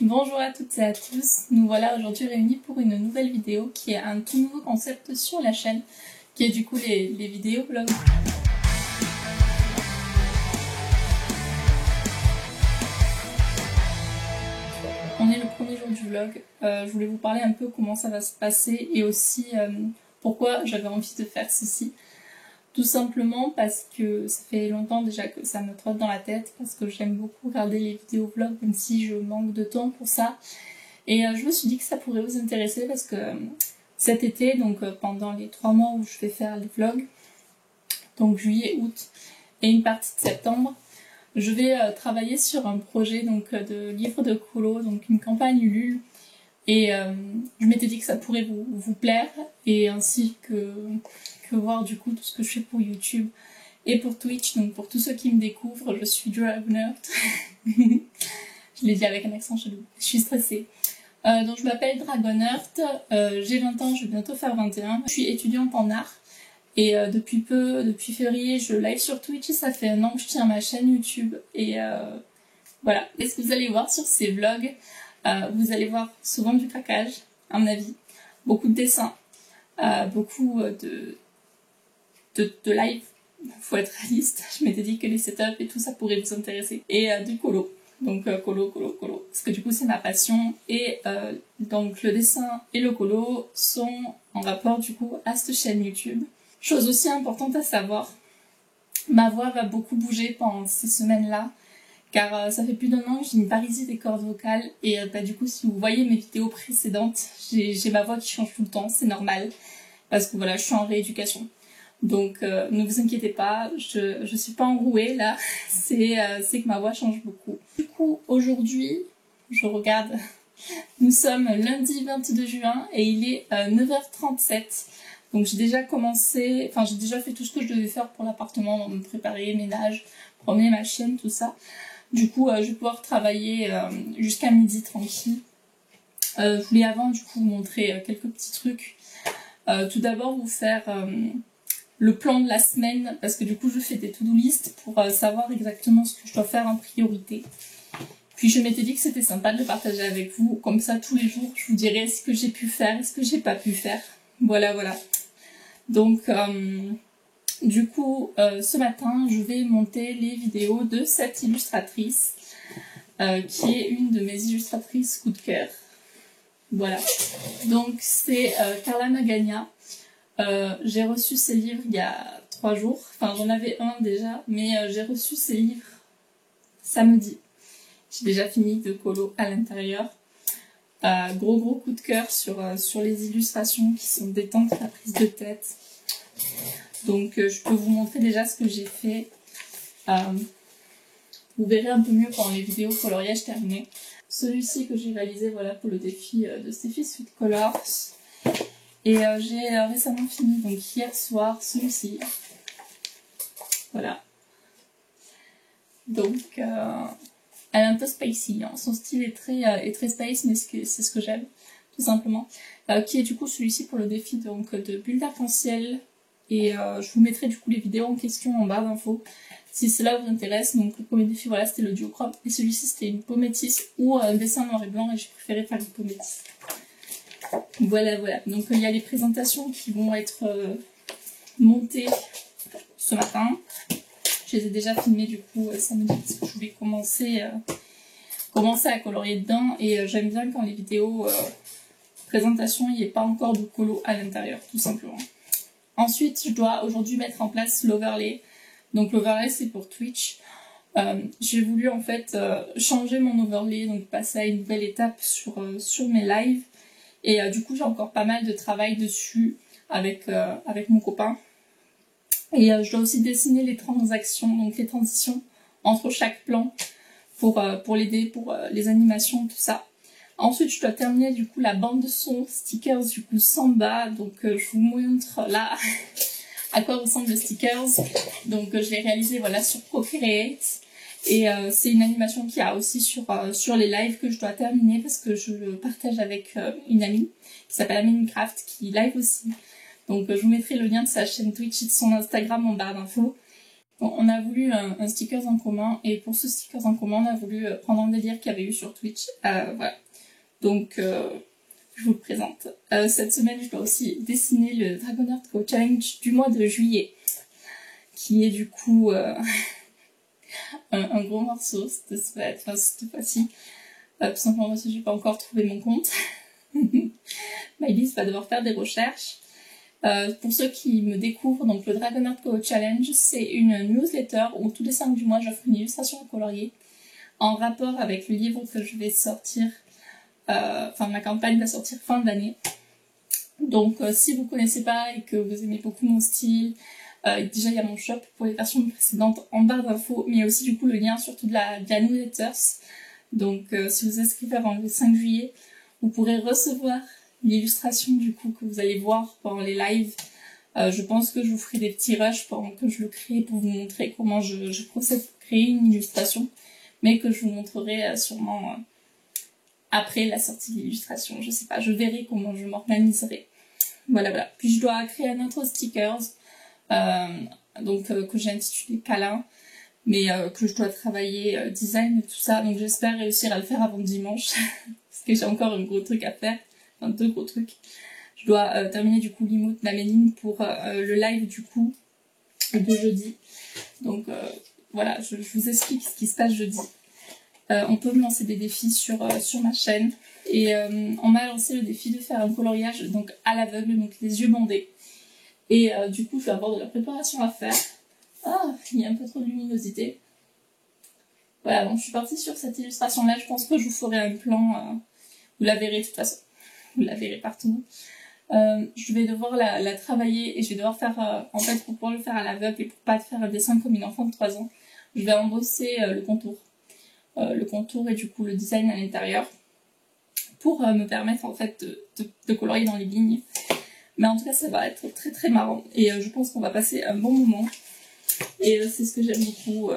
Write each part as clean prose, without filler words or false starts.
Bonjour à toutes et à tous, nous voilà aujourd'hui réunis pour une nouvelle vidéo qui est un tout nouveau concept sur la chaîne, qui est du coup les vidéos vlogs. On est le premier jour du vlog, je voulais vous parler un peu comment ça va se passer et aussi pourquoi j'avais envie de faire ceci. Tout simplement parce que ça fait longtemps déjà que ça me trotte dans la tête, parce que j'aime beaucoup regarder les vidéos vlogs même si je manque de temps pour ça. Et je me suis dit que ça pourrait vous intéresser parce que cet été, donc pendant les 3 mois où je vais faire les vlogs, donc juillet, août et une partie de septembre, je vais travailler sur un projet donc de livre de colo, donc une campagne Ulule. Et je m'étais dit que ça pourrait vous plaire, et ainsi que voir du coup tout ce que je fais pour YouTube et pour Twitch. Donc pour tous ceux qui me découvrent, je suis Dragonheart. Je l'ai dit avec un accent chelou, je suis stressée. Donc je m'appelle Dragonheart, j'ai 20 ans, je vais bientôt faire 21. Je suis étudiante en art et depuis février, je live sur Twitch et ça fait 1 an que je tiens ma chaîne YouTube. Et voilà. Et ce que vous allez voir sur ces vlogs, vous allez voir souvent du craquage, à mon avis, beaucoup de dessins, beaucoup de live, faut être réaliste. Je m'étais dit que les setups et tout ça pourrait vous intéresser. Et du colo. Donc colo. Parce que du coup c'est ma passion. Et donc le dessin et le colo sont en rapport du coup à cette chaîne YouTube. Chose aussi importante à savoir, ma voix va beaucoup bouger pendant ces semaines-là. Car ça fait plus d'1 an que j'ai une paralysie des cordes vocales. Et du coup si vous voyez mes vidéos précédentes, j'ai ma voix qui change tout le temps, c'est normal. Parce que voilà, je suis en rééducation. Donc ne vous inquiétez pas, je suis pas enrouée là, c'est que ma voix change beaucoup. Du coup aujourd'hui, je regarde, nous sommes lundi 22 juin et il est 9h37. Donc j'ai déjà commencé, j'ai déjà fait tout ce que je devais faire pour l'appartement, me préparer, ménage, promener ma chienne, tout ça. Du coup je vais pouvoir travailler jusqu'à midi tranquille. Je voulais avant du coup vous montrer quelques petits trucs. Tout d'abord vous faire le plan de la semaine, parce que du coup je fais des to-do list pour savoir exactement ce que je dois faire en priorité. Puis je m'étais dit que c'était sympa de le partager avec vous, comme ça tous les jours je vous dirai ce que j'ai pu faire et ce que j'ai pas pu faire. Voilà. Donc du coup ce matin je vais monter les vidéos de cette illustratrice qui est une de mes illustratrices coup de cœur. Voilà, donc c'est Carla Magana. J'ai reçu ses livres il y a 3 jours, j'en avais un déjà, mais j'ai reçu ses livres samedi. J'ai déjà fini de colo à l'intérieur. Gros coup de cœur sur les illustrations qui sont détentes à la prise de tête. Donc je peux vous montrer déjà ce que j'ai fait. Vous verrez un peu mieux pendant les vidéos coloriage terminées. Celui-ci que j'ai réalisé voilà, pour le défi de Steffi Sweet Colors. Et j'ai récemment fini, donc hier soir, celui-ci. Voilà. Donc, elle est un peu spicy. Hein. Son style est très space, mais c'est ce que j'aime, tout simplement. Qui est du coup celui-ci pour le défi donc, de bulle d'arc-en-ciel. Et je vous mettrai du coup les vidéos en question en barre d'infos, si cela vous intéresse. Donc le premier défi, voilà, c'était le duochrome. Et celui-ci, c'était une peau métisse ou un dessin noir et blanc. Et j'ai préféré faire une peau métisse. Voilà. Donc il y a les présentations qui vont être montées ce matin. Je les ai déjà filmées du coup samedi parce que je voulais commencer à colorier dedans. Et j'aime bien quand les vidéos présentation, il n'y ait pas encore de colo à l'intérieur, tout simplement. Ensuite, je dois aujourd'hui mettre en place l'overlay. Donc l'overlay, c'est pour Twitch. J'ai voulu en fait changer mon overlay, donc passer à une nouvelle étape sur mes lives. Et du coup, j'ai encore pas mal de travail dessus avec mon copain. Et je dois aussi dessiner les transactions, donc les transitions entre chaque plan pour l'aider, pour les animations, tout ça. Ensuite, je dois terminer du coup la bande de son stickers du coup Samba. Donc je vous montre là à quoi ressemble le stickers. Donc je l'ai réalisé voilà sur Procreate. Et c'est une animation qu'il y a aussi sur les lives que je dois terminer parce que je le partage avec une amie qui s'appelle Minecraft qui live aussi. Donc je vous mettrai le lien de sa chaîne Twitch et de son Instagram en barre d'infos. Bon, on a voulu un stickers en commun, et pour ce stickers en commun, on a voulu prendre un délire qu'il y avait eu sur Twitch. Voilà. Donc, je vous le présente. Cette semaine, je dois aussi dessiner le Dragon Heart Go Challenge du mois de juillet, qui est du coup un gros morceau cette fois-ci. Tout simplement parce que j'ai pas encore trouvé mon compte. Maëlys va devoir faire des recherches. Pour ceux qui me découvrent, donc le Dragon Heart Go Challenge, c'est une newsletter où tous les 5 du mois j'offre une illustration à colorier en rapport avec le livre que je vais sortir, ma campagne va sortir fin d'année. Donc si vous connaissez pas et que vous aimez beaucoup mon style, déjà il y a mon shop pour les versions précédentes en barre d'infos, mais il y a aussi du coup le lien sur toute la newsletters. Donc si vous inscrivez avant le 5 juillet, vous pourrez recevoir l'illustration du coup que vous allez voir pendant les lives. Je pense que je vous ferai des petits rushs pendant que je le crée pour vous montrer comment je procède pour créer une illustration, mais que je vous montrerai sûrement après la sortie de l'illustration. Je sais pas, je verrai comment je m'organiserai. Voilà. Puis je dois créer un autre stickers, que j'ai intitulé Câlin, mais que je dois travailler design et tout ça. Donc j'espère réussir à le faire avant dimanche, parce que j'ai encore un gros truc à faire. Enfin, 2 gros trucs. Je dois terminer du coup l'emote d'Améline pour le live du coup de jeudi. Donc voilà, je vous explique ce qui se passe jeudi. On peut me lancer des défis sur ma chaîne. Et on m'a lancé le défi de faire un coloriage donc à l'aveugle, donc les yeux bandés. Et du coup, je vais avoir de la préparation à faire. Ah, il y a un peu trop de luminosité. Voilà, donc je suis partie sur cette illustration-là. Je pense que je vous ferai un plan. Vous la verrez de toute façon. Vous la verrez partout. Je vais devoir la travailler et je vais devoir faire, en fait, pour pouvoir le faire à l'aveugle et pour pas faire un dessin comme une enfant de 3 ans, je vais embosser le contour. Le contour et du coup le design à l'intérieur pour me permettre en fait de colorier dans les lignes. Mais en tout cas, ça va être très très marrant et je pense qu'on va passer un bon moment. Et c'est ce que j'aime beaucoup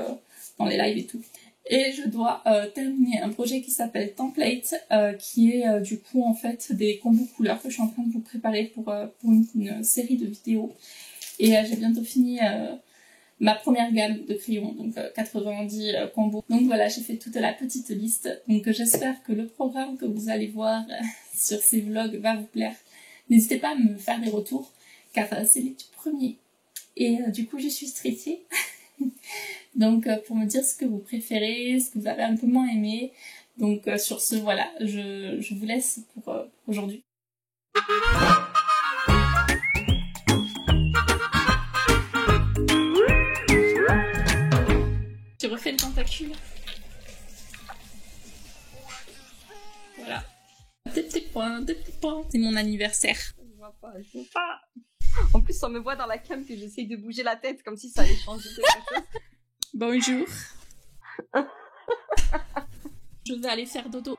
dans les lives et tout. Et je dois terminer un projet qui s'appelle Template, qui est du coup en fait des combos couleurs que je suis en train de vous préparer pour une série de vidéos. Et j'ai bientôt fini ma première gamme de crayons, donc 90 combos. Donc voilà, j'ai fait toute la petite liste. Donc j'espère que le programme que vous allez voir sur ces vlogs va vous plaire. N'hésitez pas à me faire des retours, car c'est les tout premiers. Et du coup, je suis stressée. Donc pour me dire ce que vous préférez, ce que vous avez un peu moins aimé. Donc sur ce, voilà, je vous laisse pour aujourd'hui. J'ai refait le tentacule. Voilà. Deux petits points. C'est mon anniversaire. Je vois pas. En plus, on me voit dans la cam que j'essaye de bouger la tête comme si ça allait changer quelque chose. Bonjour. Je vais aller faire dodo.